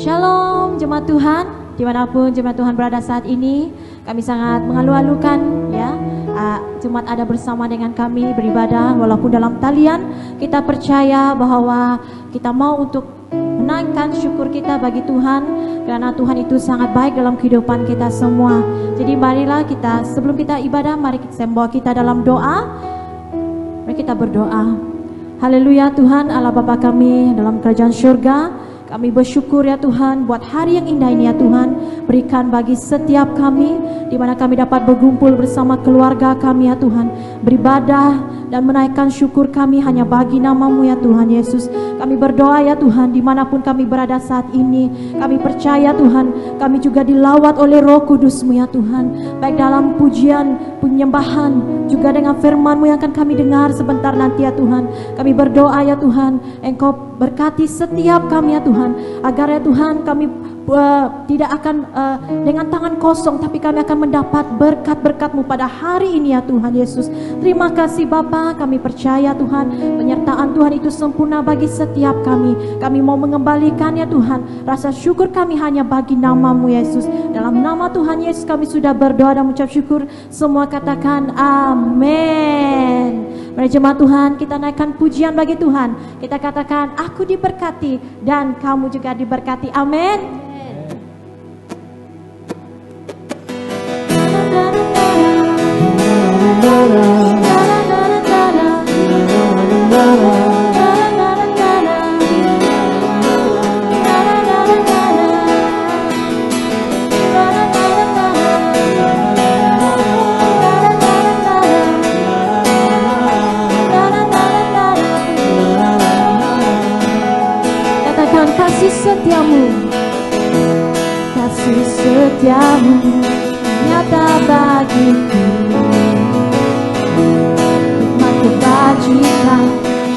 Shalom jemaat Tuhan, dimanapun jemaat Tuhan berada saat ini, kami sangat mengalu-alukan ya, jemaat ada bersama dengan kami beribadah walaupun dalam talian. Kita percaya bahwa kita mau untuk menaikkan syukur kita bagi Tuhan, karena Tuhan itu sangat baik dalam kehidupan kita semua. Jadi marilah kita, sebelum kita ibadah, mari kita membawa kita dalam doa. Mari kita berdoa. Haleluya Tuhan Allah Bapa kami dalam kerajaan surga, kami bersyukur ya Tuhan buat hari yang indah ini ya Tuhan. Berikan bagi setiap kami di mana kami dapat berkumpul bersama keluarga kami ya Tuhan, beribadah dan menaikkan syukur kami hanya bagi nama-Mu ya Tuhan Yesus. Kami berdoa ya Tuhan dimanapun kami berada saat ini, kami percaya Tuhan kami juga dilawat oleh Roh Kudus-Mu ya Tuhan, baik dalam pujian, penyembahan, juga dengan firman-Mu yang akan kami dengar sebentar nanti ya Tuhan. Kami berdoa ya Tuhan, Engkau berkati setiap kami ya Tuhan, agar ya Tuhan kami tidak akan dengan tangan kosong, tapi kami akan mendapat berkat-berkat-Mu pada hari ini ya Tuhan Yesus. Terima kasih Bapa, kami percaya Tuhan penyertaan Tuhan itu sempurna bagi setiap kami. Kami mau mengembalikan ya Tuhan rasa syukur kami hanya bagi nama-Mu Yesus. Dalam nama Tuhan Yesus kami sudah berdoa dan mengucap syukur. Semua katakan amin. Mari jemaat Tuhan, kita naikkan pujian bagi Tuhan. Kita katakan aku diberkati dan kamu juga diberkati. Amin. Kasih setiamu nyata bagiku, hikmat kebajikan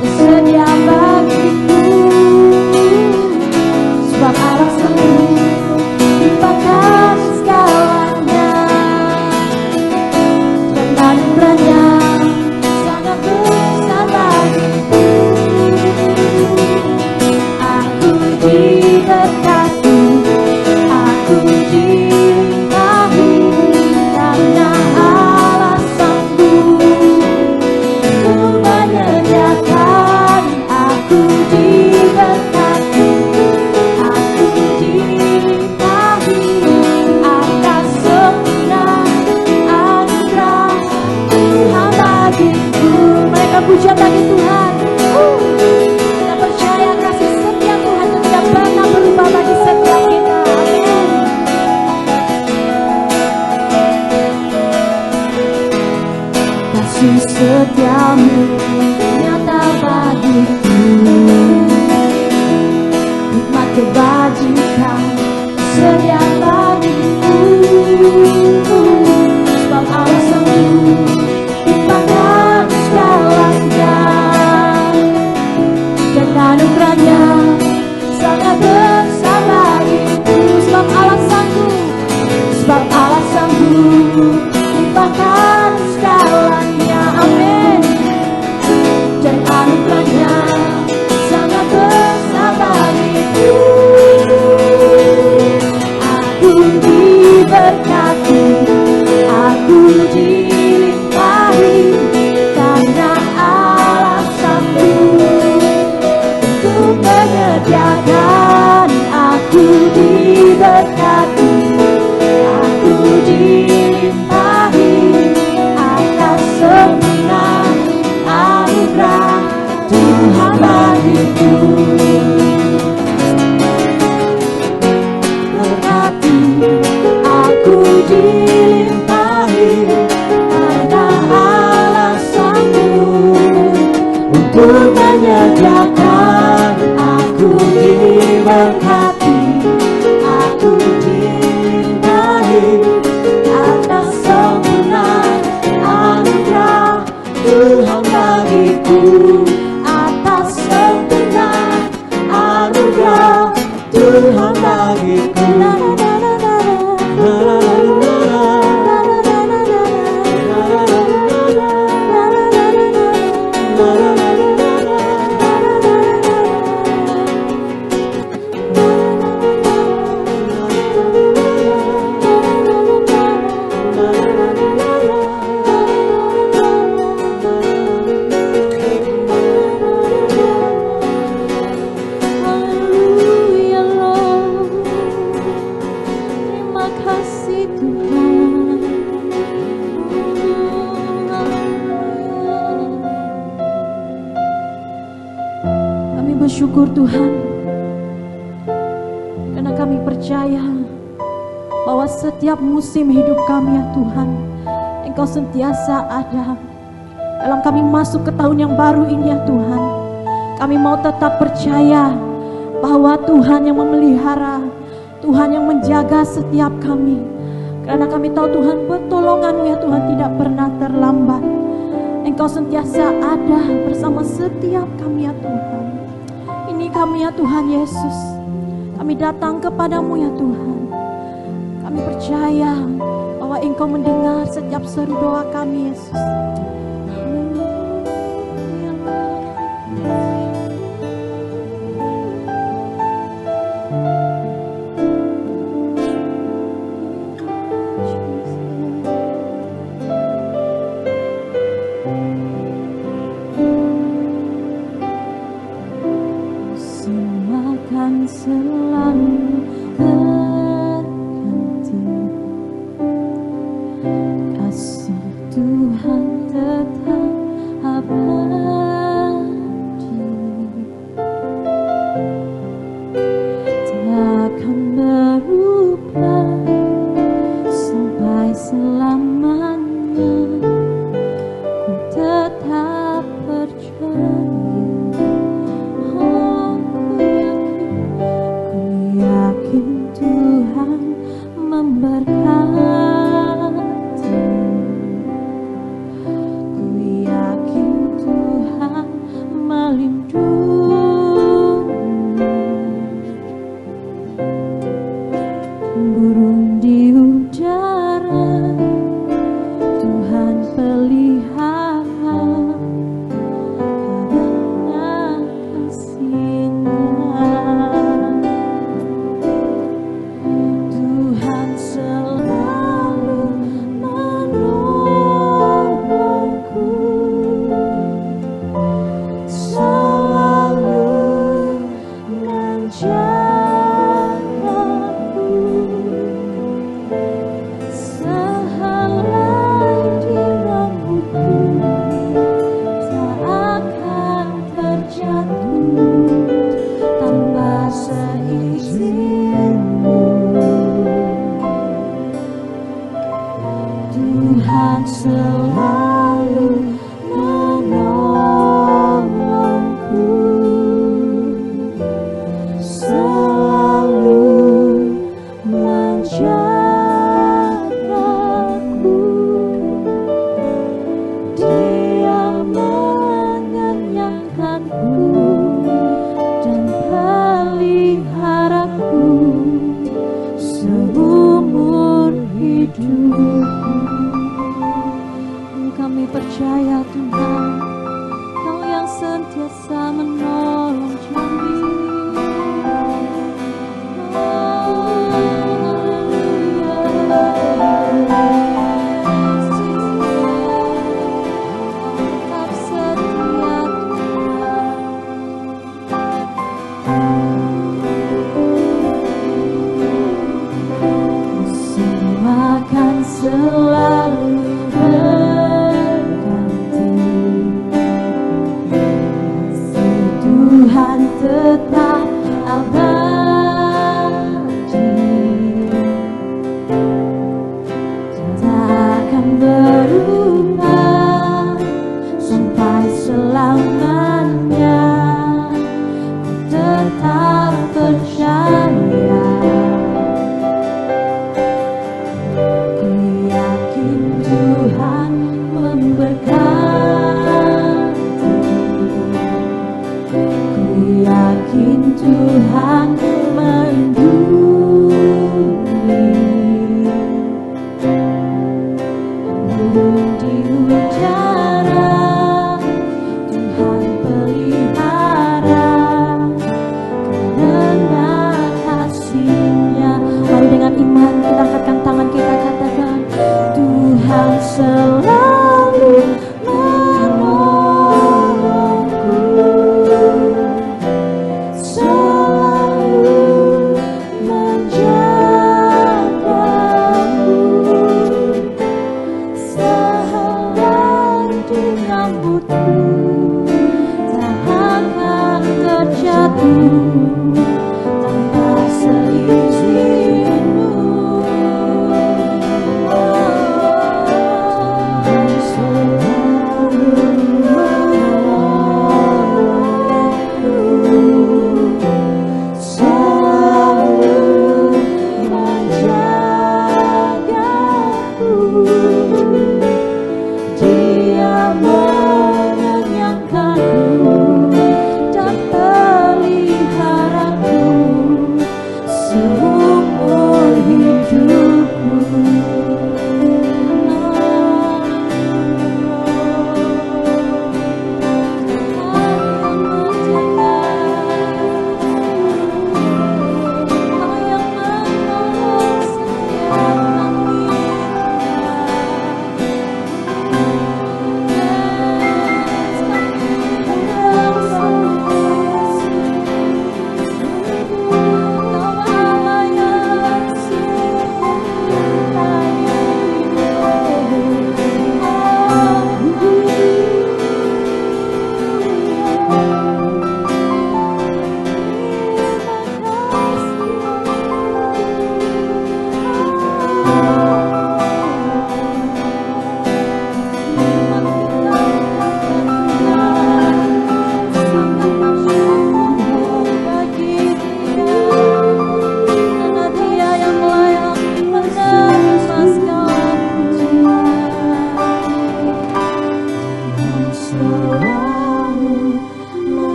tersedia bagiku, sebab Allah sanggup limpahkan segalanya, dan anugerahnya sangat besar bagiku. Aku diberkati, aku dilimpahi, karena Allah sanggup untuk menyediakan. Aku diberkati, aku dilimpahi atas semua anugerah Tuhan bagiku. Mereka pujian bagi Tuhan. Kita percaya kasih setia Tuhan itu tidak pernah berubah bagi setiap kita. Amin. Kasih setiamu nyata bagiku, hikmat kebajikan sedia bagiku, sebab Allah sanggup limpahkan segalanya, dan anugerahnya sangat besar bagiku. Sebab Allah sanggup limpahkan segalanya. Amin. Dan anugerahnya sangat besar bagiku. Aku diberkati, aku dilimpahi, karena Allah sanggup untuk menyediakan. Aku diberkati, aku dilimpahi bersyukur Tuhan, karena kami percaya bahwa setiap musim hidup kami ya Tuhan, Engkau sentiasa ada. Dalam kami masuk ke tahun yang baru ini ya Tuhan, kami mau tetap percaya bahwa Tuhan yang memelihara, Tuhan yang menjaga setiap kami. Karena kami tahu Tuhan, pertolongan-Mu ya Tuhan tidak pernah terlambat. Engkau sentiasa ada bersama setiap kami ya Tuhan. Ini kami ya Tuhan Yesus, kami datang kepadamu ya Tuhan. Kami percaya bahwa Engkau mendengar setiap seru doa kami Yesus. Selalu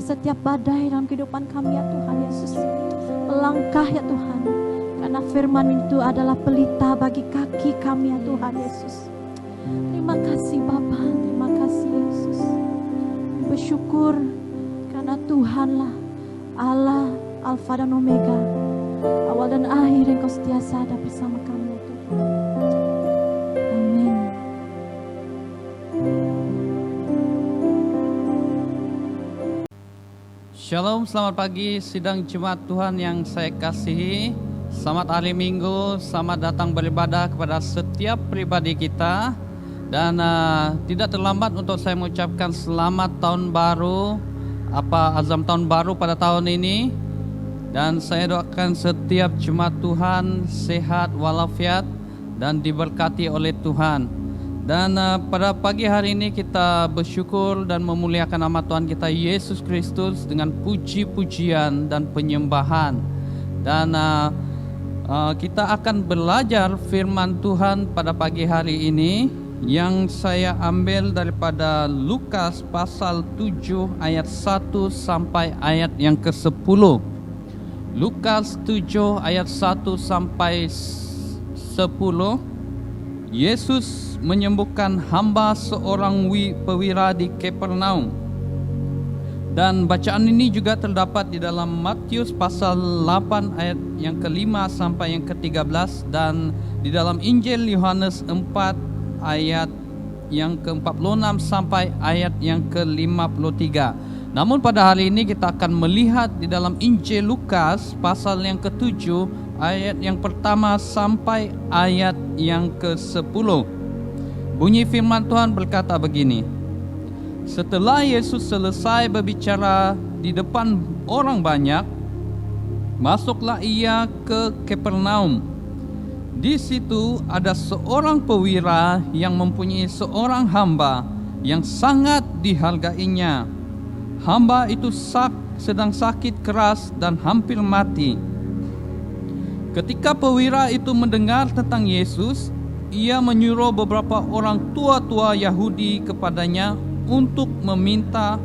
Setiap badai dalam kehidupan kami ya Tuhan Yesus, melangkah ya Tuhan, karena firman itu adalah pelita bagi kaki kami ya Tuhan Yesus. Terima kasih Bapa, terima kasih Yesus. Bersyukur karena Tuhanlah Allah Alfa dan Omega, awal dan akhir, Engkau setiasa ada bersama kami ya Tuhan. Shalom, selamat pagi sidang Jemaat Tuhan yang saya kasihi. Selamat hari Minggu, selamat datang beribadah kepada setiap pribadi kita. Dan tidak terlambat untuk saya mengucapkan selamat tahun baru, azam tahun baru pada tahun ini. Dan saya doakan setiap jemaat Tuhan sehat walafiat dan diberkati oleh Tuhan. Dan pada pagi hari ini kita bersyukur dan memuliakan nama Tuhan kita Yesus Kristus dengan puji-pujian dan penyembahan. Dan kita akan belajar firman Tuhan pada pagi hari ini yang saya ambil daripada Lukas pasal 7 ayat 1 sampai ayat yang ke-10. Lukas 7 ayat 1 sampai 10. Yesus menyembuhkan hamba seorang perwira di Kapernaum. Dan bacaan ini juga terdapat di dalam Matius pasal 8 ayat yang ke-5 sampai yang ke-13 dan di dalam Injil Yohanes 4 ayat yang ke-46 sampai ayat yang ke-53. Namun pada hari ini kita akan melihat di dalam Injil Lukas pasal yang ke-7 ayat yang pertama sampai ayat yang ke-10. Bunyi firman Tuhan berkata begini. Setelah Yesus selesai berbicara di depan orang banyak, masuklah ia ke Kapernaum. Di situ ada seorang perwira yang mempunyai seorang hamba yang sangat dihargainya. Hamba itu sedang sakit keras dan hampir mati. Ketika perwira itu mendengar tentang Yesus, ia menyuruh beberapa orang tua-tua Yahudi kepadanya untuk meminta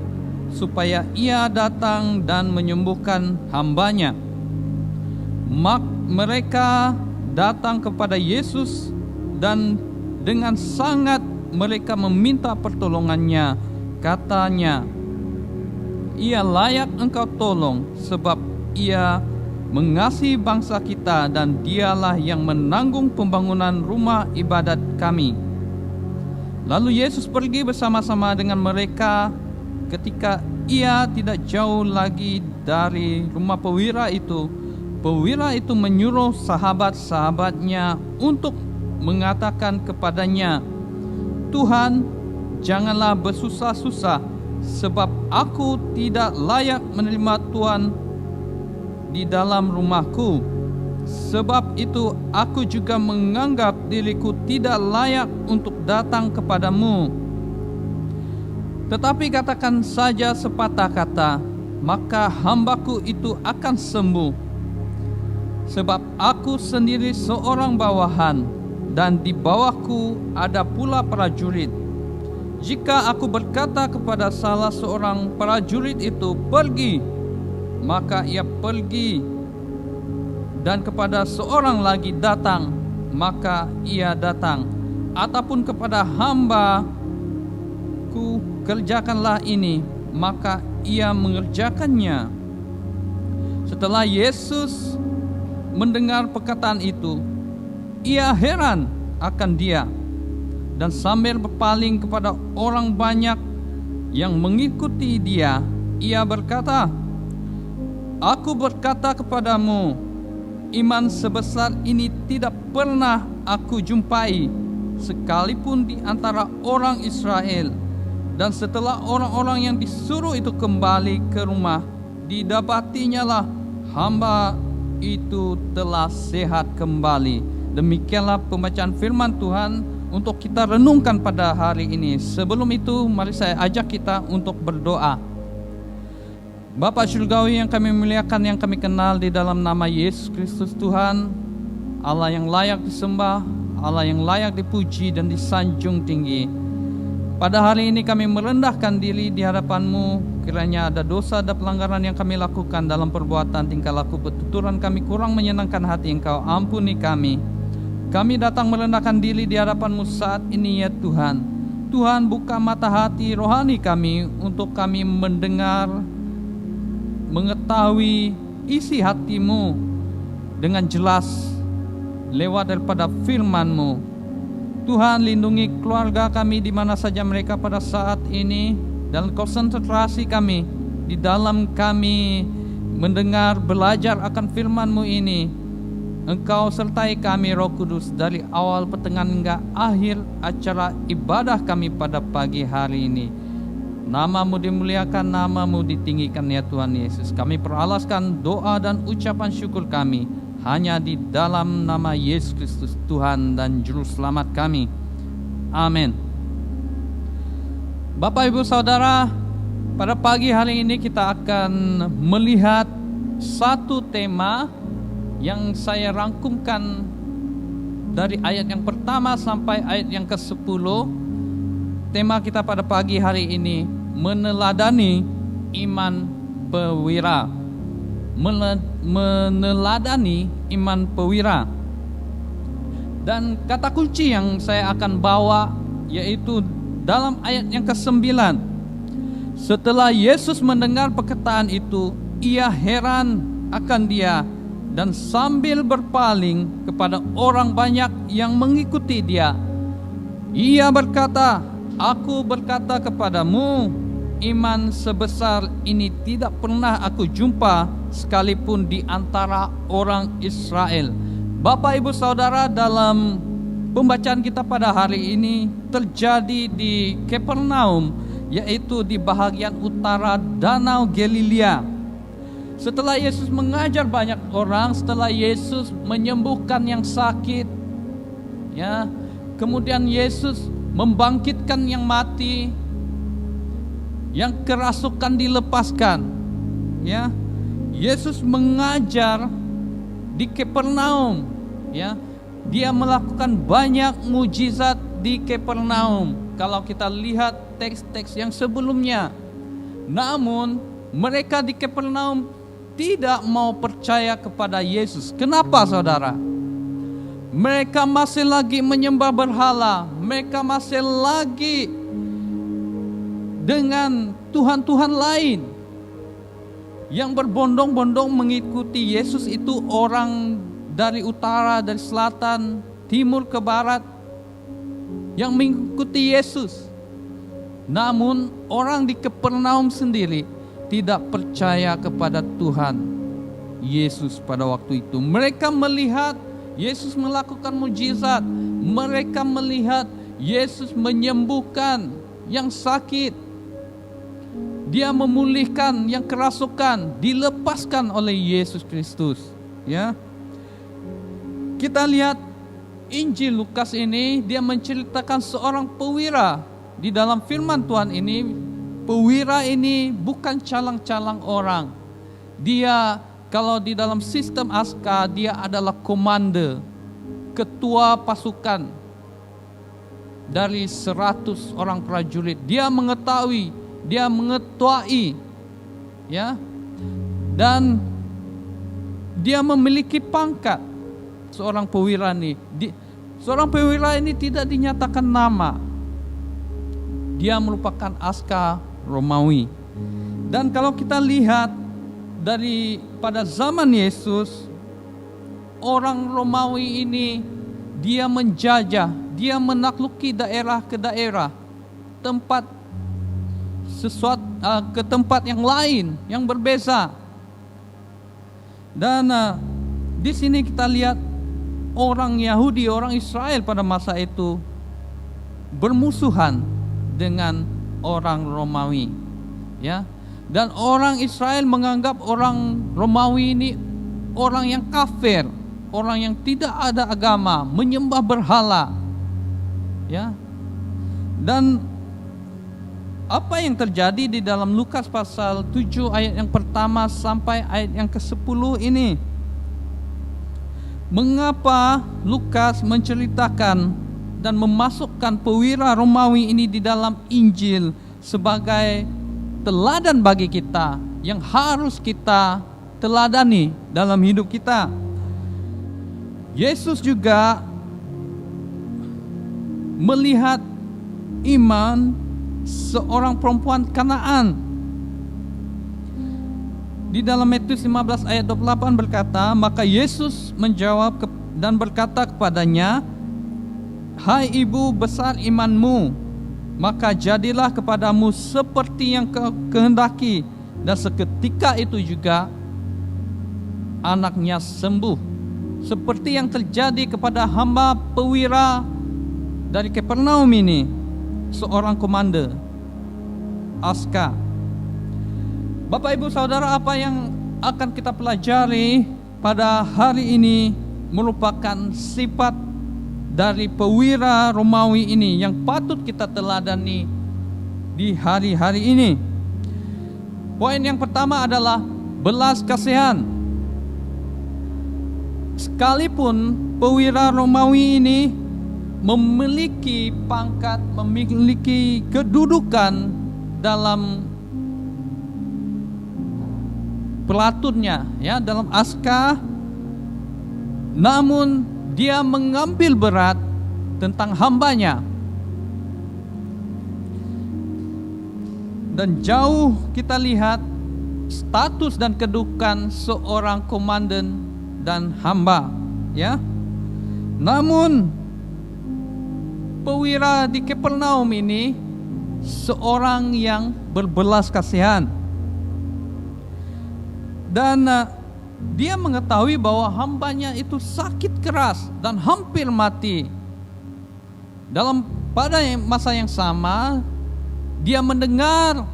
supaya ia datang dan menyembuhkan hambanya. Mereka datang kepada Yesus dan dengan sangat mereka meminta pertolongannya. Katanya, ia layak engkau tolong sebab ia mengasihi bangsa kita dan dialah yang menanggung pembangunan rumah ibadat kami. Lalu Yesus pergi bersama-sama dengan mereka. Ketika ia tidak jauh lagi dari rumah perwira itu menyuruh sahabat-sahabatnya untuk mengatakan kepadanya, Tuhan, janganlah bersusah-susah, sebab aku tidak layak menerima Tuhan di dalam rumahku. Sebab itu aku juga menganggap diriku tidak layak untuk datang kepadamu. Tetapi katakan saja sepatah kata, maka hambaku itu akan sembuh. Sebab aku sendiri seorang bawahan, dan di bawahku ada pula prajurit. Jika aku berkata kepada salah seorang prajurit itu, pergi, maka ia pergi, dan kepada seorang lagi datang, maka ia datang. Ataupun kepada hamba-Ku, kerjakanlah ini, maka ia mengerjakannya. Setelah Yesus mendengar perkataan itu, ia heran akan dia, dan sambil berpaling kepada orang banyak yang mengikuti dia, ia berkata, Aku berkata kepadamu, iman sebesar ini tidak pernah aku jumpai, sekalipun di antara orang Israel. Dan setelah orang-orang yang disuruh itu kembali ke rumah, didapatinya lah hamba itu telah sehat kembali. Demikianlah pembacaan firman Tuhan untuk kita renungkan pada hari ini. Sebelum itu, mari saya ajak kita untuk berdoa. Bapa Surgawi yang kami muliakan, yang kami kenal di dalam nama Yesus Kristus Tuhan, Allah yang layak disembah, Allah yang layak dipuji dan disanjung tinggi. Pada hari ini kami merendahkan diri di hadapan-Mu. Kiranya ada dosa dan pelanggaran yang kami lakukan dalam perbuatan, tingkah laku, petuturan kami kurang menyenangkan hati Engkau, ampuni kami. Kami datang merendahkan diri di hadapan-Mu saat ini ya Tuhan. Tuhan, buka mata hati rohani kami untuk kami mendengar, mengetahui isi hati-Mu dengan jelas lewat daripada firman-Mu. Tuhan, lindungi keluarga kami di mana saja mereka pada saat ini, dan konsentrasi kami di dalam kami mendengar, belajar akan firman-Mu ini. Engkau sertai kami Roh Kudus dari awal, pertengahan hingga akhir acara ibadah kami pada pagi hari ini. Nama-Mu dimuliakan, nama-Mu ditinggikan ya Tuhan Yesus. Kami peralaskan doa dan ucapan syukur kami hanya di dalam nama Yesus Kristus, Tuhan dan Juru Selamat kami. Amin. Bapak Ibu Saudara, pada pagi hari ini kita akan melihat satu tema yang saya rangkumkan dari ayat yang pertama sampai ayat yang ke-10. Tema kita pada pagi hari ini, meneladani iman pewira. Meneladani iman pewira. Dan kata kunci yang saya akan bawa yaitu dalam ayat yang ke-9. Setelah Yesus mendengar perkataan itu, ia heran akan dia dan sambil berpaling kepada orang banyak yang mengikuti dia, ia berkata, "Aku berkata kepadamu, iman sebesar ini tidak pernah aku jumpa sekalipun di antara orang Israel." Bapak Ibu Saudara, dalam pembacaan kita pada hari ini terjadi di Kapernaum, yaitu di bahagian utara Danau Galilea. Setelah Yesus mengajar banyak orang, setelah Yesus menyembuhkan yang sakit, ya, kemudian Yesus membangkitkan yang mati, yang kerasukan dilepaskan, ya. Yesus mengajar di Kapernaum, ya. Dia melakukan banyak mujizat di Kapernaum. Kalau kita lihat teks-teks yang sebelumnya, namun mereka di Kapernaum tidak mau percaya kepada Yesus. Kenapa saudara? Mereka masih lagi menyembah berhala. Mereka masih lagi dengan Tuhan-Tuhan lain. Yang berbondong-bondong mengikuti Yesus itu orang dari utara, dari selatan, timur ke barat, yang mengikuti Yesus. Namun orang di Kapernaum sendiri tidak percaya kepada Tuhan Yesus pada waktu itu. Mereka melihat Yesus melakukan mujizat. Mereka melihat Yesus menyembuhkan yang sakit. Dia memulihkan yang kerasukan, dilepaskan oleh Yesus Kristus. Ya, kita lihat Injil Lukas ini, dia menceritakan seorang pewira. Di dalam firman Tuhan ini, pewira ini bukan calang-calang orang. Dia, kalau di dalam sistem askar, dia adalah komander, ketua pasukan dari 100 orang prajurit. Dia mengetahui, dia mengetuai, ya, dan dia memiliki pangkat. Seorang pewira ini, seorang pewira ini tidak dinyatakan nama. Dia merupakan askar Romawi. Dan kalau kita lihat dari pada zaman Yesus, orang Romawi ini dia menjajah, dia menakluki daerah ke daerah, tempat ke tempat yang lain yang berbeza. Dan di sini kita lihat orang Yahudi, orang Israel pada masa itu bermusuhan dengan orang Romawi, ya. Dan orang Israel menganggap orang Romawi ini orang yang kafir, orang yang tidak ada agama, menyembah berhala, ya. Dan apa yang terjadi di dalam Lukas pasal 7 ayat yang pertama sampai ayat yang ke-10 ini? Mengapa Lukas menceritakan dan memasukkan pewira Romawi ini di dalam Injil sebagai teladan bagi kita yang harus kita teladani dalam hidup kita? Yesus juga melihat iman seorang perempuan Kanaan. Di dalam Matius 15 ayat 28 berkata, maka Yesus menjawab dan berkata kepadanya, "Hai ibu, besar imanmu, maka jadilah kepadamu seperti yang kau kehendaki." Dan seketika itu juga anaknya sembuh. Seperti yang terjadi kepada hamba pewira dari Kapernaum ini, seorang komandan aska. Bapak Ibu Saudara, apa yang akan kita pelajari pada hari ini merupakan sifat dari pewira Romawi ini yang patut kita teladani di hari-hari ini. Poin yang pertama adalah belas kasihan. Sekalipun pewira Romawi ini memiliki pangkat, memiliki kedudukan dalam pelatunnya, ya, dalam aska, namun dia mengambil berat tentang hambanya. Dan jauh kita lihat status dan kedudukan seorang komandan dan hamba, ya. Namun pewira di Kapernaum ini seorang yang berbelas kasihan. Dan dia mengetahui bahwa hambanya itu sakit keras dan hampir mati. Pada masa yang sama, dia mendengar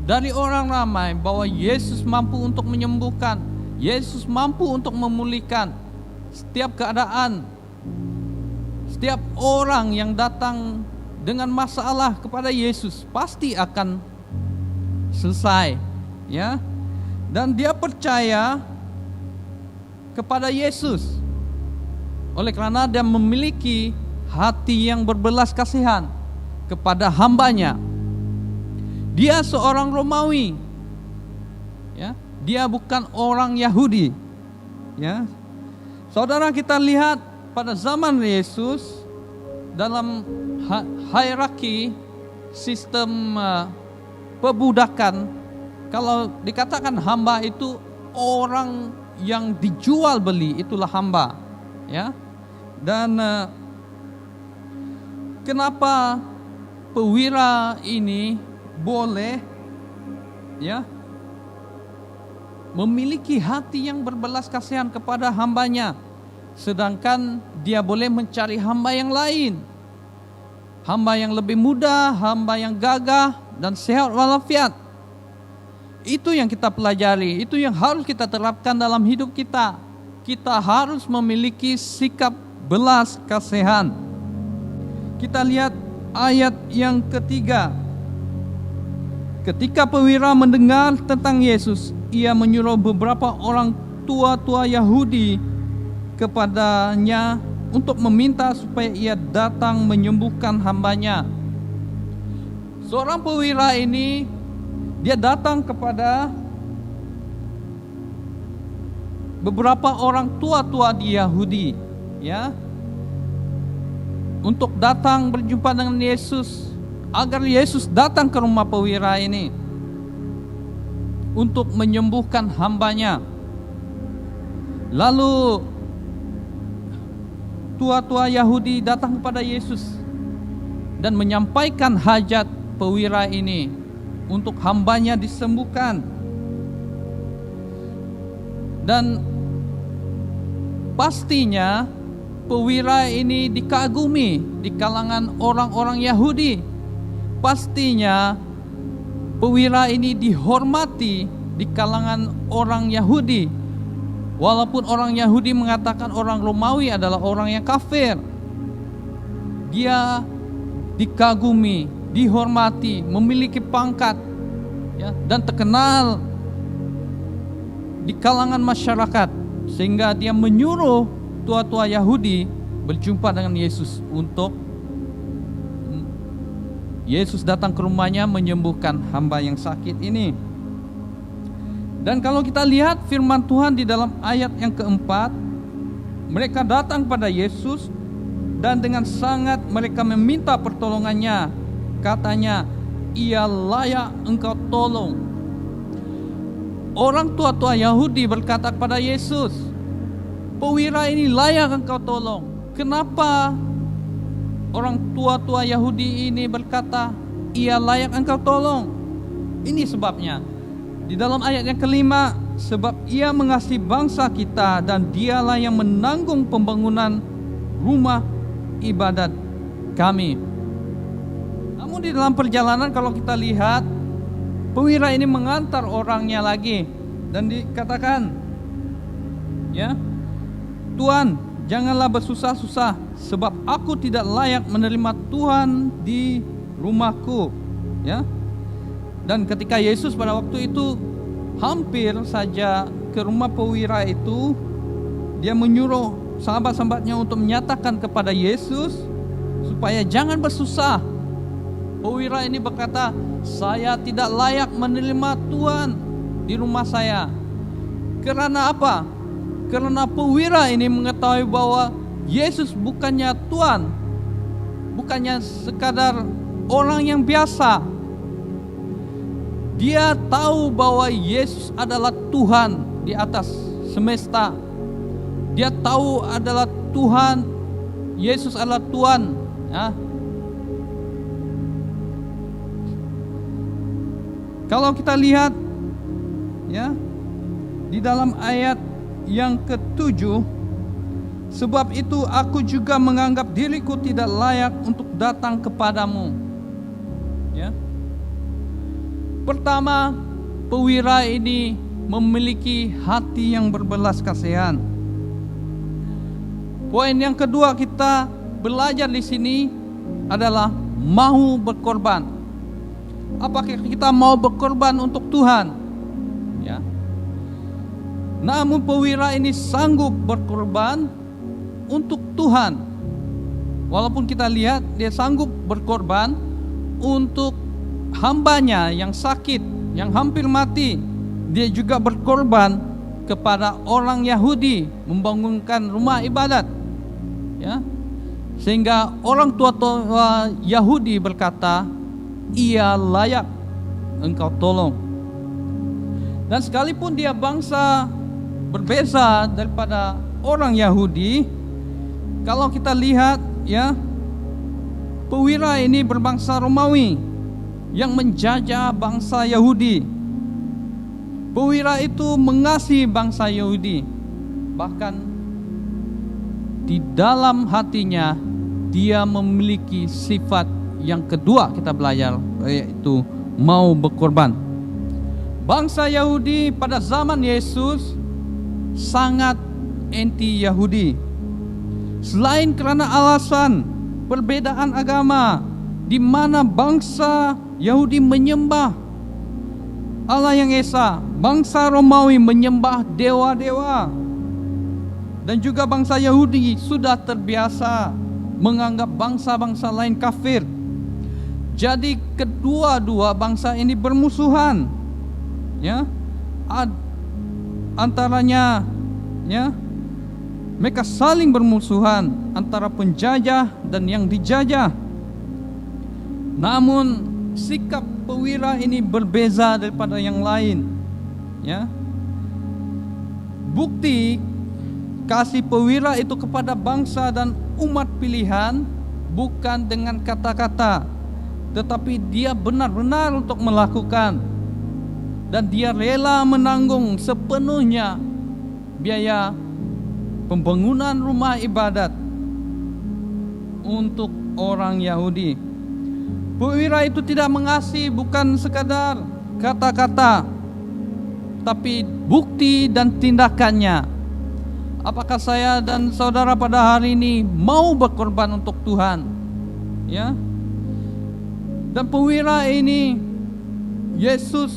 dari orang ramai bahwa Yesus mampu untuk menyembuhkan, Yesus mampu untuk memulihkan setiap keadaan. Setiap orang yang datang dengan masalah kepada Yesus pasti akan selesai, ya. Dan dia percaya kepada Yesus. Oleh karena dia memiliki hati yang berbelas kasihan kepada hambanya. Dia seorang Romawi, ya. Dia bukan orang Yahudi, ya. Saudara, kita lihat pada zaman Yesus dalam hierarki sistem perbudakan, kalau dikatakan hamba itu orang yang dijual beli, itulah hamba, ya. Dan kenapa pewira ini boleh, ya, memiliki hati yang berbelas kasihan kepada hambanya, sedangkan dia boleh mencari hamba yang lain, hamba yang lebih muda, hamba yang gagah dan sehat walafiat. Itu yang kita pelajari, itu yang harus kita terapkan dalam hidup kita. Kita harus memiliki sikap belas kasihan. Kita lihat ayat yang ketiga. Ketika pewira mendengar tentang Yesus, ia menyuruh beberapa orang tua-tua Yahudi kepadanya untuk meminta supaya ia datang menyembuhkan hambanya. Seorang pewira ini, dia datang kepada beberapa orang tua-tua di Yahudi, ya, untuk datang berjumpa dengan Yesus, agar Yesus datang ke rumah pewira ini untuk menyembuhkan hambanya. Lalu tua-tua Yahudi datang kepada Yesus dan menyampaikan hajat pewira ini untuk hambanya disembuhkan. Dan pastinya pewira ini dikagumi di kalangan orang-orang Yahudi. Pastinya pewira ini dihormati di kalangan orang Yahudi. Walaupun orang Yahudi mengatakan orang Romawi adalah orang yang kafir, dia dikagumi, dihormati, memiliki pangkat, ya, dan terkenal di kalangan masyarakat, sehingga dia menyuruh tua-tua Yahudi berjumpa dengan Yesus untuk Yesus datang ke rumahnya menyembuhkan hamba yang sakit ini. Dan kalau kita lihat firman Tuhan di dalam ayat yang keempat, mereka datang pada Yesus dan dengan sangat mereka meminta pertolongannya. Katanya, ia layak engkau tolong. Orang tua-tua Yahudi berkata kepada Yesus, pewira ini layak engkau tolong. Kenapa orang tua-tua Yahudi ini berkata, ia layak engkau tolong? Ini sebabnya, Di dalam ayat yang kelima, sebab ia mengasihi bangsa kita dan dialah yang menanggung pembangunan rumah ibadat kami. Namun di dalam perjalanan kalau kita lihat, perwira ini mengantar orangnya lagi dan dikatakan, ya, Tuhan, janganlah bersusah-susah sebab aku tidak layak menerima Tuhan di rumahku, ya. Dan ketika Yesus pada waktu itu hampir saja ke rumah perwira itu, dia menyuruh sahabat-sahabatnya untuk menyatakan kepada Yesus supaya jangan bersusah. Perwira ini berkata, saya tidak layak menerima Tuhan di rumah saya. Karena apa? Karena perwira ini mengetahui bahwa Yesus bukannya Tuhan, bukannya sekadar orang yang biasa. Dia tahu bahwa Yesus adalah Tuhan di atas semesta. Dia tahu adalah Tuhan, Yesus adalah Tuhan, ya. Kalau kita lihat, ya, di dalam ayat yang ke-7, sebab itu aku juga menganggap diriku tidak layak untuk datang kepadamu, ya. Pertama, perwira ini memiliki hati yang berbelas kasihan. Poin yang kedua kita belajar di sini adalah mau berkorban. Apakah kita mau berkorban untuk Tuhan? Ya. Namun perwira ini sanggup berkorban untuk Tuhan. Walaupun kita lihat dia sanggup berkorban untuk hambanya yang sakit, yang hampir mati. Dia juga berkorban kepada orang Yahudi membangunkan rumah ibadat, ya. Sehingga orang tua Yahudi berkata, ia layak engkau tolong. Dan sekalipun dia bangsa berbeza daripada orang Yahudi, kalau kita lihat, ya, perwira ini berbangsa Romawi yang menjajah bangsa Yahudi. Perwira itu mengasihi bangsa Yahudi. Bahkan di dalam hatinya dia memiliki sifat yang kedua kita belajar, yaitu mau berkorban. Bangsa Yahudi pada zaman Yesus sangat anti Yahudi. Selain karena alasan perbedaan agama, di mana bangsa Yahudi menyembah Allah yang Esa, bangsa Romawi menyembah dewa-dewa, dan juga bangsa Yahudi sudah terbiasa menganggap bangsa-bangsa lain kafir. Jadi kedua-dua bangsa ini bermusuhan, ya. Antaranya, ya, mereka saling bermusuhan antara penjajah dan yang dijajah. Namun sikap perwira ini berbeza daripada yang lain, ya. Bukti kasih perwira itu kepada bangsa dan umat pilihan bukan dengan kata-kata, tetapi dia benar-benar untuk melakukan, dan dia rela menanggung sepenuhnya biaya pembangunan rumah ibadat untuk orang Yahudi. Perwira itu tidak mengasihi bukan sekadar kata-kata, tapi bukti dan tindakannya. Apakah saya dan saudara pada hari ini mau berkorban untuk Tuhan? Ya. Dan perwira ini, Yesus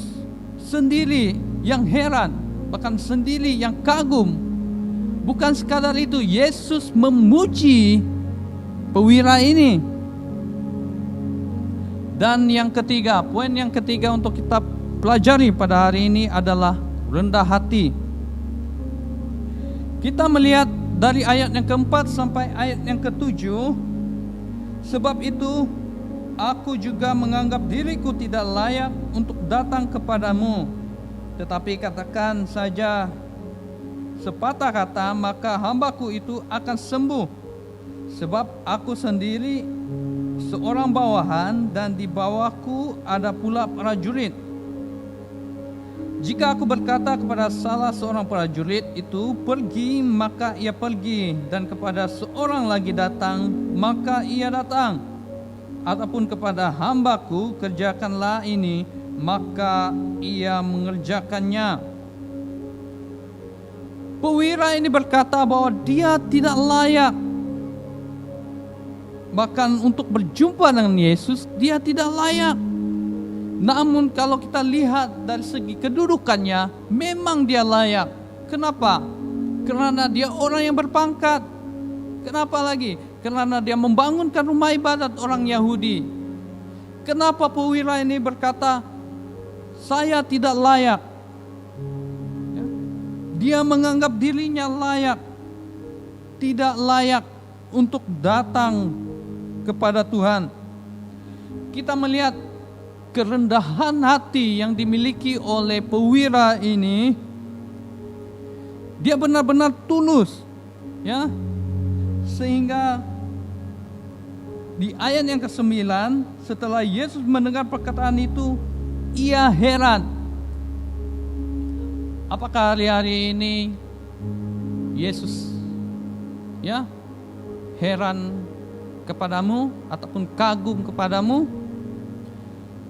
sendiri yang heran, bahkan sendiri yang kagum. Bukan sekadar itu, Yesus memuji perwira ini. Dan yang ketiga, poin yang ketiga untuk kita pelajari pada hari ini adalah rendah hati. Kita melihat dari ayat yang keempat sampai ayat yang ketujuh, sebab itu aku juga menganggap diriku tidak layak untuk datang kepadamu, tetapi katakan saja sepatah kata, maka hambaku itu akan sembuh. Sebab aku sendiri seorang bawahan dan di bawahku ada pula prajurit. Jika aku berkata kepada salah seorang prajurit itu, pergi, maka ia pergi, dan kepada seorang lagi datang, maka ia datang. Ataupun kepada hambaku, kerjakanlah ini, maka ia mengerjakannya. Perwira ini berkata bahwa dia tidak layak. Bahkan untuk berjumpa dengan Yesus, dia tidak layak. Namun kalau kita lihat dari segi kedudukannya, memang dia layak. Kenapa? Karena dia orang yang berpangkat. Kenapa lagi? Karena dia membangunkan rumah ibadat orang Yahudi. Kenapa perwira ini berkata, saya tidak layak? Dia menganggap dirinya layak, tidak layak untuk datang kepada Tuhan. Kita melihat kerendahan hati yang dimiliki oleh perwira ini. Dia benar-benar tulus, ya, sehingga di ayat yang ke-9, setelah Yesus mendengar perkataan itu, ia heran. Apakah hari-hari ini Yesus, ya, heran kepadamu ataupun kagum kepadamu?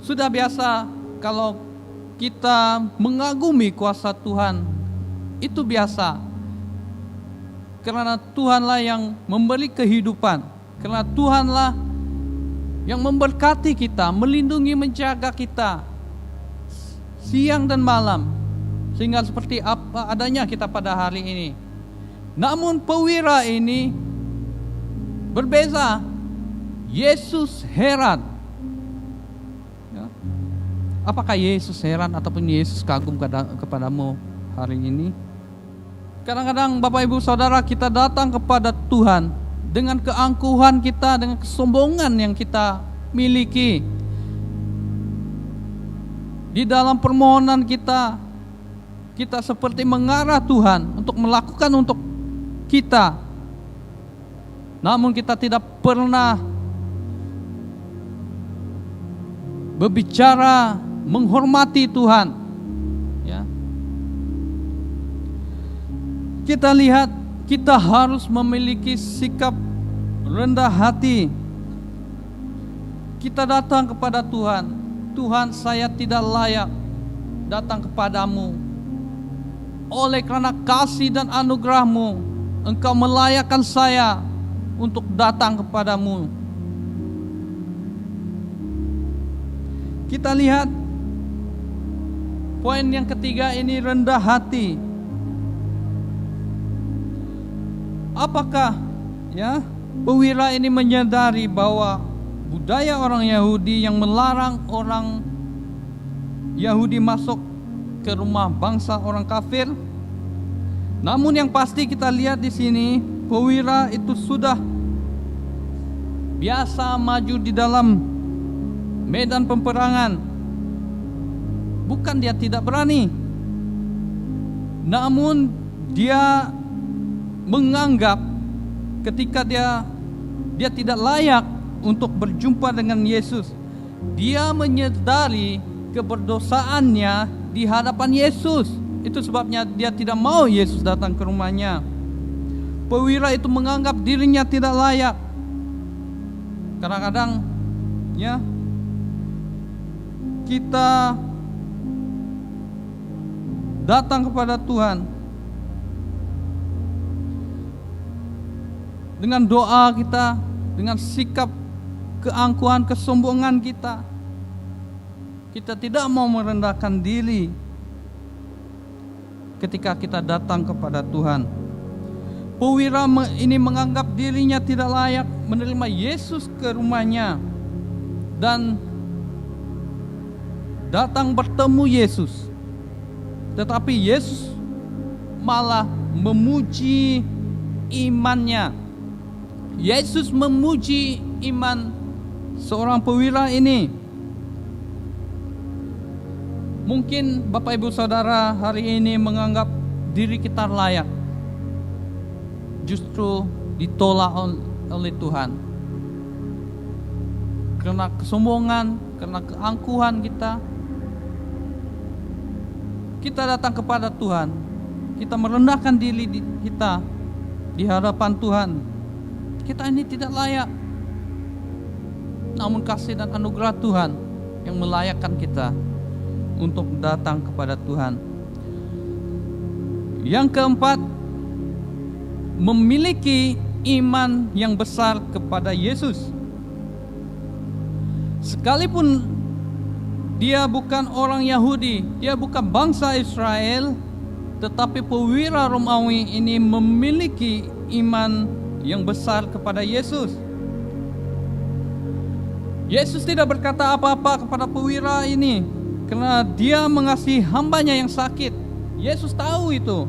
Sudah biasa kalau kita mengagumi kuasa Tuhan, itu biasa. Karena Tuhanlah yang memberi kehidupan. Karena Tuhanlah yang memberkati kita, melindungi, menjaga kita siang dan malam. Sehingga seperti apa adanya kita pada hari ini. Namun perwira ini berbeza. Yesus heran. Apakah Yesus heran ataupun Yesus kagum kepadamu hari ini? Kadang-kadang Bapak Ibu Saudara, kita datang kepada Tuhan dengan keangkuhan kita, dengan kesombongan yang kita miliki. Di dalam permohonan kita seperti mengarah Tuhan untuk melakukan untuk kita. Namun kita tidak pernah berbicara menghormati Tuhan, ya. Kita lihat, kita harus memiliki sikap rendah hati. Kita datang kepada Tuhan. Tuhan, saya tidak layak datang kepadamu. Oleh karena kasih dan anugerah-Mu, Engkau melayakkan saya untuk datang kepadamu. Kita lihat poin yang ketiga ini, rendah hati. Apakah, ya, perwira ini menyadari bahwa budaya orang Yahudi yang melarang orang Yahudi masuk ke rumah bangsa orang kafir? Namun yang pasti kita lihat di sini, perwira itu sudah biasa maju di dalam medan peperangan. Bukan dia tidak berani, namun dia menganggap ketika dia tidak layak untuk berjumpa dengan Yesus. Dia menyadari keberdosaannya di hadapan Yesus. Itu sebabnya dia tidak mau Yesus datang ke rumahnya. Perwira itu menganggap dirinya tidak layak. Kadang-kadang, ya, kita datang kepada Tuhan dengan doa kita, dengan sikap keangkuhan, kesombongan kita. Kita tidak mau merendahkan diri ketika kita datang kepada Tuhan. Perwira ini menganggap dirinya tidak layak menerima Yesus ke rumahnya dan datang bertemu Yesus. Tetapi Yesus malah memuji imannya. Yesus memuji iman seorang perwira ini. Mungkin Bapak Ibu Saudara hari ini menganggap diri kita layak, justru ditolak oleh Tuhan. Karena kesombongan, karena keangkuhan kita kita datang kepada Tuhan, kita merendahkan diri kita di hadapan Tuhan. Kita ini tidak layak, namun kasih dan anugerah Tuhan yang melayakkan kita untuk datang kepada Tuhan. Yang keempat, memiliki iman yang besar kepada Yesus. Sekalipun dia bukan orang Yahudi, dia bukan bangsa Israel, tetapi perwira Romawi ini memiliki iman yang besar kepada Yesus. Yesus tidak berkata apa-apa kepada perwira ini karena dia mengasihi hambanya yang sakit. Yesus tahu itu.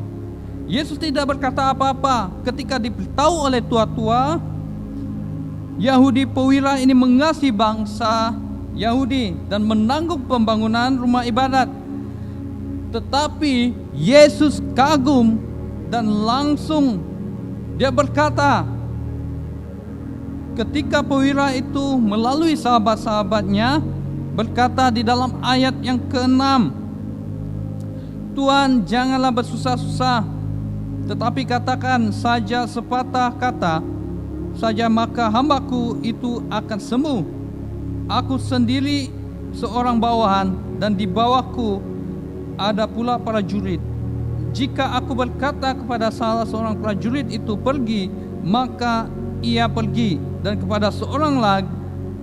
Yesus tidak berkata apa-apa ketika diberitahu oleh tua-tua Yahudi, perwira ini mengasihi bangsa Yahudi dan menanggung pembangunan rumah ibadat. Tetapi Yesus kagum dan langsung dia berkata, ketika perwira itu melalui sahabat-sahabatnya berkata di dalam ayat yang ke-6, Tuhan, janganlah bersusah-susah, tetapi katakan saja sepatah kata saja, maka hambaku itu akan sembuh. Aku sendiri seorang bawahan dan di bawahku ada pula prajurit. Jika aku berkata kepada salah seorang prajurit itu pergi, maka ia pergi, dan kepada seorang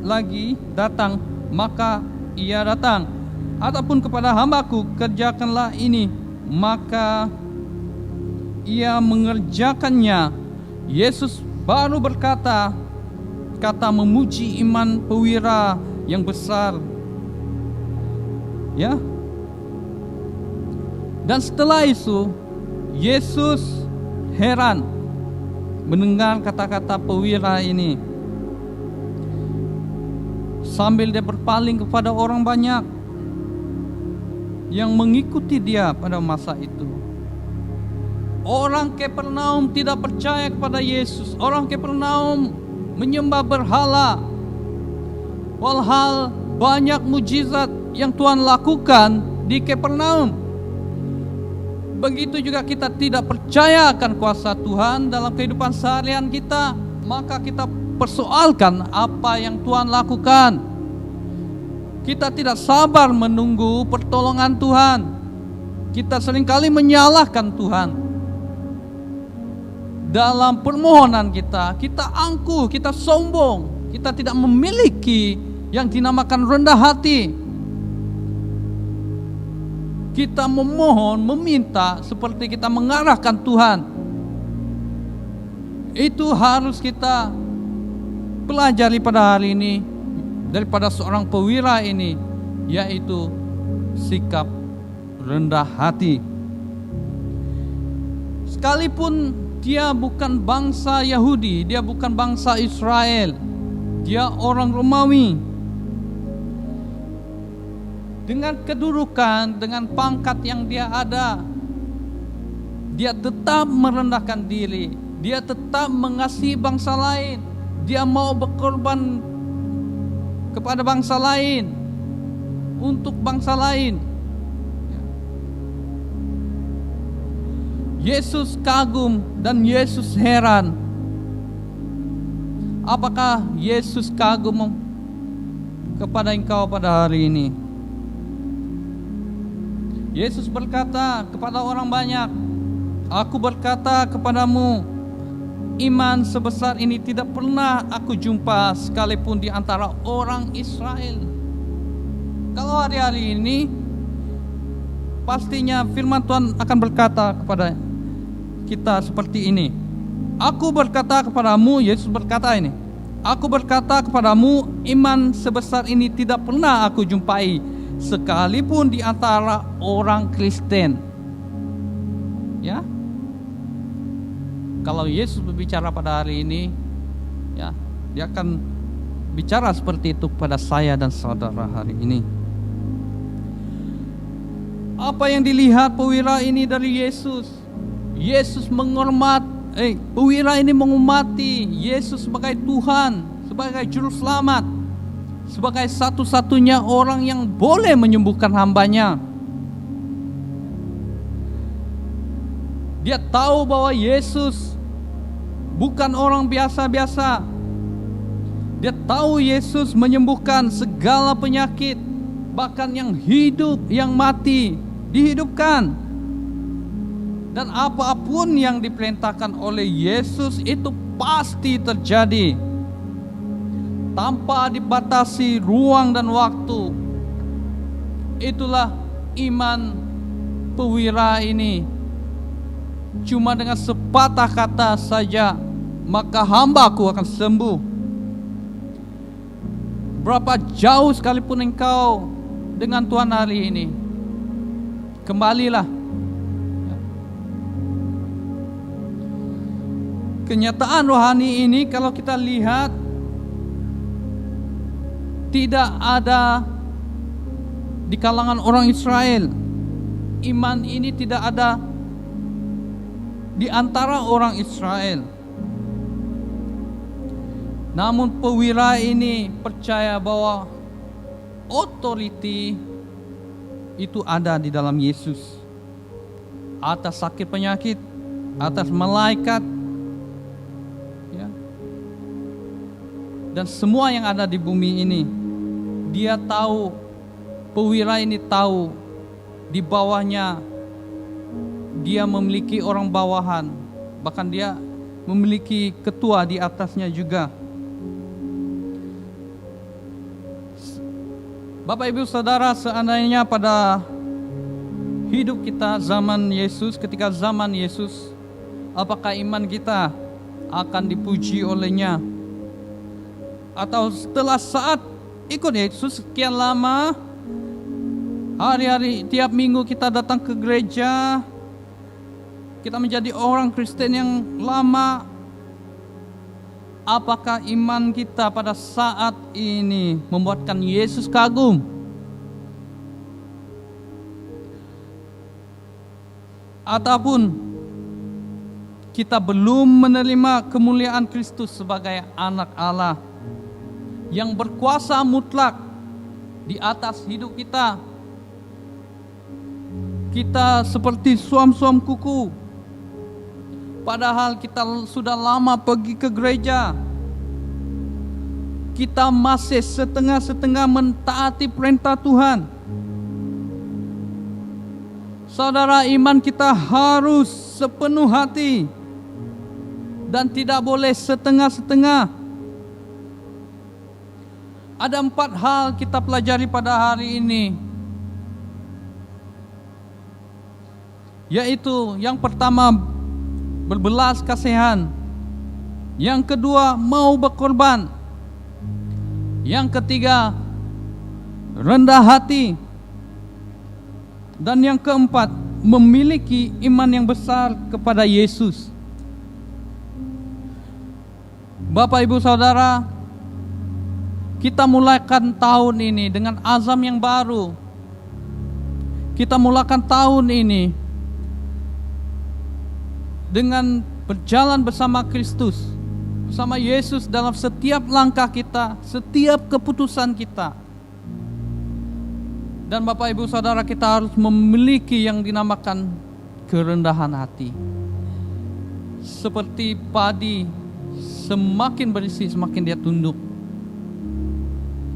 lagi datang, maka ia datang. Ataupun kepada hambaku, kerjakanlah ini, maka ia mengerjakannya. Yesus baru berkata kata memuji iman perwira yang besar, ya. Dan setelah itu Yesus heran mendengar kata-kata perwira ini. Sambil dia berpaling kepada orang banyak yang mengikuti dia pada masa itu. Orang Kapernaum tidak percaya kepada Yesus. Orang Kapernaum menyembah berhala. Walhal banyak mujizat yang Tuhan lakukan di Kapernaum. Begitu juga kita tidak percaya akan kuasa Tuhan dalam kehidupan seharian kita, maka kita persoalkan apa yang Tuhan lakukan. Kita tidak sabar menunggu pertolongan Tuhan. Kita seringkali menyalahkan Tuhan. Dalam permohonan kita angkuh, kita sombong, kita tidak memiliki yang dinamakan rendah hati. Kita memohon, meminta seperti kita mengarahkan Tuhan. Itu harus kita pelajari pada hari ini daripada seorang perwira ini, yaitu sikap rendah hati. Sekalipun dia bukan bangsa Yahudi, dia bukan bangsa Israel, dia orang Romawi. Dengan kedudukan, dengan pangkat yang dia ada, dia tetap merendahkan diri, dia tetap mengasihi bangsa lain, dia mau berkorban kepada bangsa lain, untuk bangsa lain. Yesus kagum dan Yesus heran. Apakah Yesus kagum kepada engkau pada hari ini? Yesus berkata kepada orang banyak, aku berkata kepadamu, iman sebesar ini tidak pernah aku jumpa sekalipun di antara orang Israel. Kalau hari-hari ini, pastinya firman Tuhan akan berkata kepada kita seperti ini. Aku berkata kepadamu, Yesus berkata ini, aku berkata kepadamu, iman sebesar ini tidak pernah aku jumpai sekalipun di antara orang Kristen. Ya. Kalau Yesus berbicara pada hari ini, ya, dia akan bicara seperti itu kepada saya dan saudara hari ini. Apa yang dilihat perwira ini dari Yesus? Yesus perwira ini menghormati Yesus sebagai Tuhan, sebagai juru selamat, sebagai satu-satunya orang yang boleh menyembuhkan hambanya. Dia tahu bahwa Yesus bukan orang biasa-biasa. Dia tahu Yesus menyembuhkan segala penyakit, bahkan yang hidup, yang mati, dihidupkan. Dan apapun yang diperintahkan oleh Yesus itu pasti terjadi, tanpa dibatasi ruang dan waktu. Itulah iman pewira ini. Cuma dengan sepatah kata saja, maka hambaku akan sembuh. Berapa jauh sekalipun engkau dengan Tuhan hari ini, kembalilah. Kenyataan rohani ini kalau kita lihat, tidak ada di kalangan orang Israel. Iman ini tidak ada di antara orang Israel. Namun pewira ini percaya bahwa authority itu ada di dalam Yesus, atas sakit penyakit, atas malaikat, ya, dan semua yang ada di bumi ini. Dia tahu, pewira ini tahu, di bawahnya dia memiliki orang bawahan, bahkan dia memiliki ketua di atasnya juga. Bapak Ibu Saudara, seandainya pada hidup kita zaman Yesus, ketika zaman Yesus, apakah iman kita akan dipuji olehnya? Atau setelah saat ikut Yesus sekian lama, hari-hari tiap minggu kita datang ke gereja, kita menjadi orang Kristen yang lama, apakah iman kita pada saat ini membuatkan Yesus kagum? Ataupun kita belum menerima kemuliaan Kristus sebagai anak Allah yang berkuasa mutlak di atas hidup kita? Kita seperti suam-suam kuku, padahal kita sudah lama pergi ke gereja. Kita masih setengah-setengah mentaati perintah Tuhan. Saudara, iman kita harus sepenuh hati dan tidak boleh setengah-setengah. Ada 4 hal kita pelajari pada hari ini, yaitu yang pertama, berbelas kasihan. Yang kedua, mau berkorban. Yang ketiga, rendah hati. Dan yang keempat, memiliki iman yang besar kepada Yesus. Bapak Ibu Saudara, kita mulakan tahun ini dengan azam yang baru. Kita mulakan tahun ini dengan berjalan bersama Kristus, bersama Yesus dalam setiap langkah kita, setiap keputusan kita. Dan Bapak Ibu Saudara, kita harus memiliki yang dinamakan kerendahan hati. Seperti padi, semakin berisi semakin dia tunduk.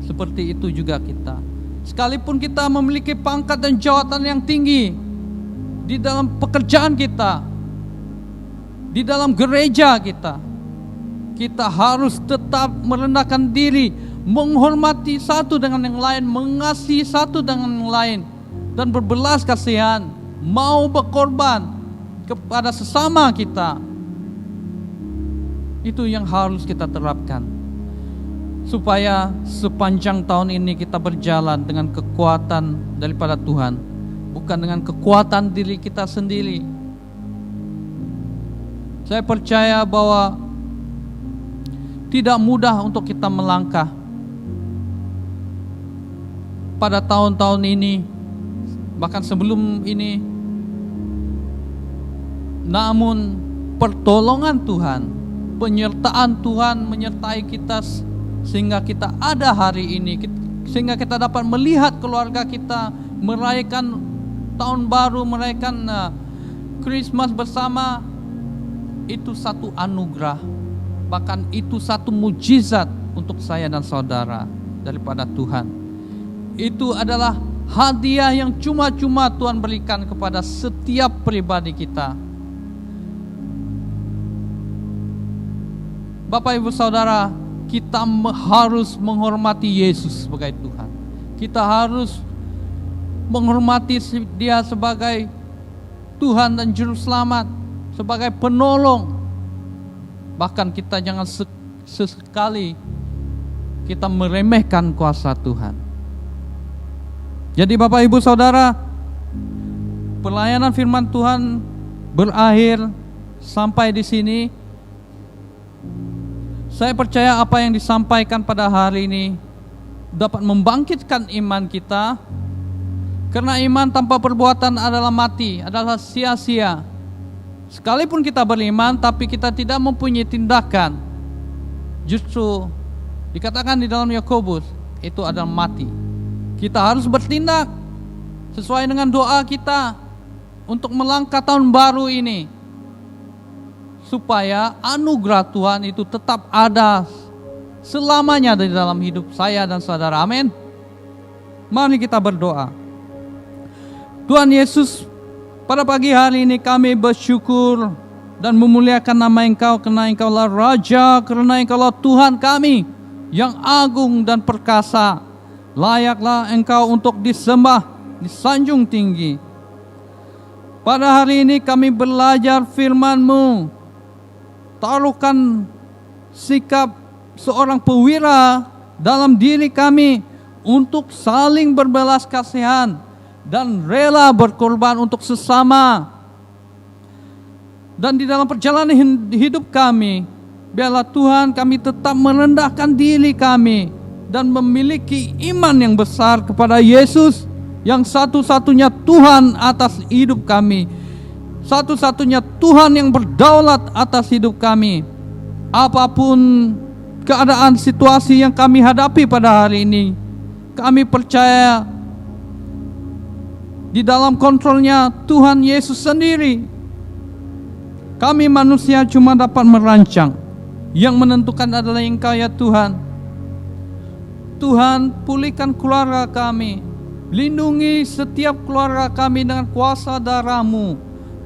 Seperti itu juga kita. Sekalipun kita memiliki pangkat dan jabatan yang tinggi di dalam pekerjaan kita, di dalam gereja kita, kita harus tetap merendahkan diri, menghormati satu dengan yang lain, mengasihi satu dengan yang lain, dan berbelas kasihan, mau berkorban kepada sesama kita. Itu yang harus kita terapkan, supaya sepanjang tahun ini kita berjalan dengan kekuatan daripada Tuhan, bukan dengan kekuatan diri kita sendiri. Saya percaya bahwa tidak mudah untuk kita melangkah pada tahun-tahun ini, bahkan sebelum ini. Namun pertolongan Tuhan, penyertaan Tuhan menyertai kita sehingga kita ada hari ini, sehingga kita dapat melihat keluarga kita merayakan tahun baru, merayakan Christmas bersama itu satu anugerah, bahkan itu satu mujizat untuk saya dan saudara daripada Tuhan. Itu adalah hadiah yang cuma-cuma Tuhan berikan kepada setiap pribadi kita. Bapak Ibu Saudara, kita harus menghormati Yesus sebagai Tuhan. Kita harus menghormati Dia sebagai Tuhan dan Juru Selamat, sebagai penolong. Bahkan kita jangan sesekali kita meremehkan kuasa Tuhan. Jadi Bapak Ibu Saudara, pelayanan firman Tuhan berakhir sampai di sini. Saya percaya apa yang disampaikan pada hari ini dapat membangkitkan iman kita. Karena iman tanpa perbuatan adalah mati, adalah sia-sia. Sekalipun kita beriman tapi kita tidak mempunyai tindakan, justru dikatakan di dalam Yakobus itu adalah mati. Kita harus bertindak sesuai dengan doa kita untuk melangkah tahun baru ini, supaya anugerah Tuhan itu tetap ada selamanya di dalam hidup saya dan saudara. Amin. Mari kita berdoa. Tuhan Yesus, pada pagi hari ini kami bersyukur dan memuliakan nama Engkau, karena Engkaulah Raja, karena Engkaulah Tuhan kami yang agung dan perkasa. Layaklah Engkau untuk disembah, disanjung tinggi. Pada hari ini kami belajar firman-Mu. Taruhkan sikap seorang perwira dalam diri kami untuk saling berbelas kasihan dan rela berkorban untuk sesama. Dan di dalam perjalanan hidup kami, biarlah Tuhan kami tetap merendahkan diri kami dan memiliki iman yang besar kepada Yesus yang satu-satunya Tuhan atas hidup kami, satu-satunya Tuhan yang berdaulat atas hidup kami. Apapun keadaan situasi yang kami hadapi pada hari ini, kami percaya di dalam kontrolnya Tuhan Yesus sendiri. Kami manusia cuma dapat merancang, yang menentukan adalah Engkau ya Tuhan. Tuhan, pulihkan keluarga kami, lindungi setiap keluarga kami dengan kuasa darah-Mu.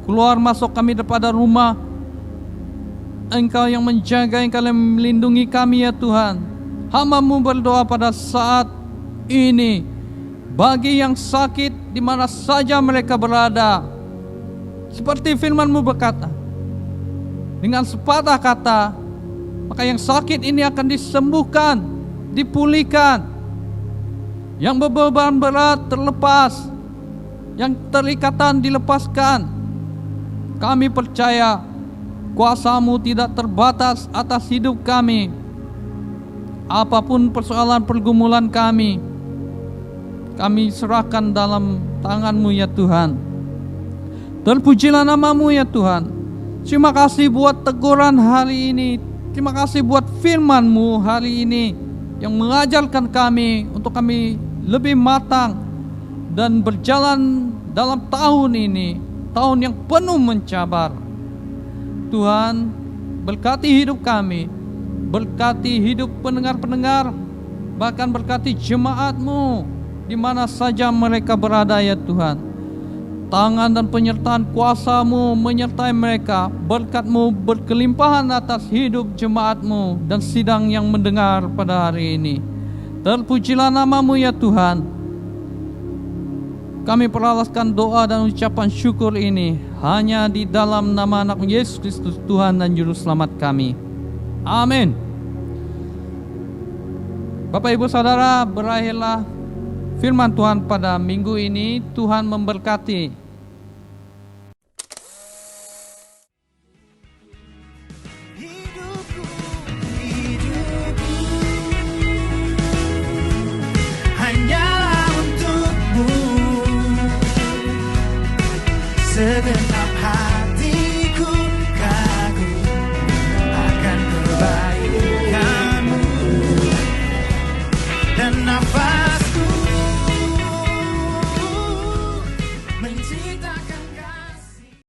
Keluar masuk kami daripada rumah, Engkau yang menjaga, Engkau yang melindungi kami ya Tuhan. Hamba-Mu berdoa pada saat ini, bagi yang sakit di mana saja mereka berada, seperti firman-Mu berkata, dengan sepatah kata, maka yang sakit ini akan disembuhkan, dipulihkan. Yang berbeban berat terlepas, yang terikatan dilepaskan. Kami percaya kuasa-Mu tidak terbatas atas hidup kami. Apapun persoalan pergumulan kami serahkan dalam tangan-Mu ya Tuhan. Terpujilah nama-Mu ya Tuhan. Terima kasih buat teguran hari ini. Terima kasih buat firman-Mu hari ini yang mengajarkan kami untuk kami lebih matang dan berjalan dalam tahun ini, tahun yang penuh mencabar. Tuhan, berkati hidup kami, berkati hidup pendengar-pendengar, bahkan berkati jemaat-Mu di mana saja mereka berada ya Tuhan. Tangan dan penyertaan kuasa-Mu menyertai mereka. Berkat-Mu berkelimpahan atas hidup jemaat-Mu dan sidang yang mendengar pada hari ini. Terpujilah nama-Mu ya Tuhan. Kami peralaskan doa dan ucapan syukur ini hanya di dalam nama anak Yesus Kristus, Tuhan dan Juru Selamat kami. Amin. Bapak Ibu Saudara, berakhirlah firman Tuhan pada minggu ini. Tuhan memberkati.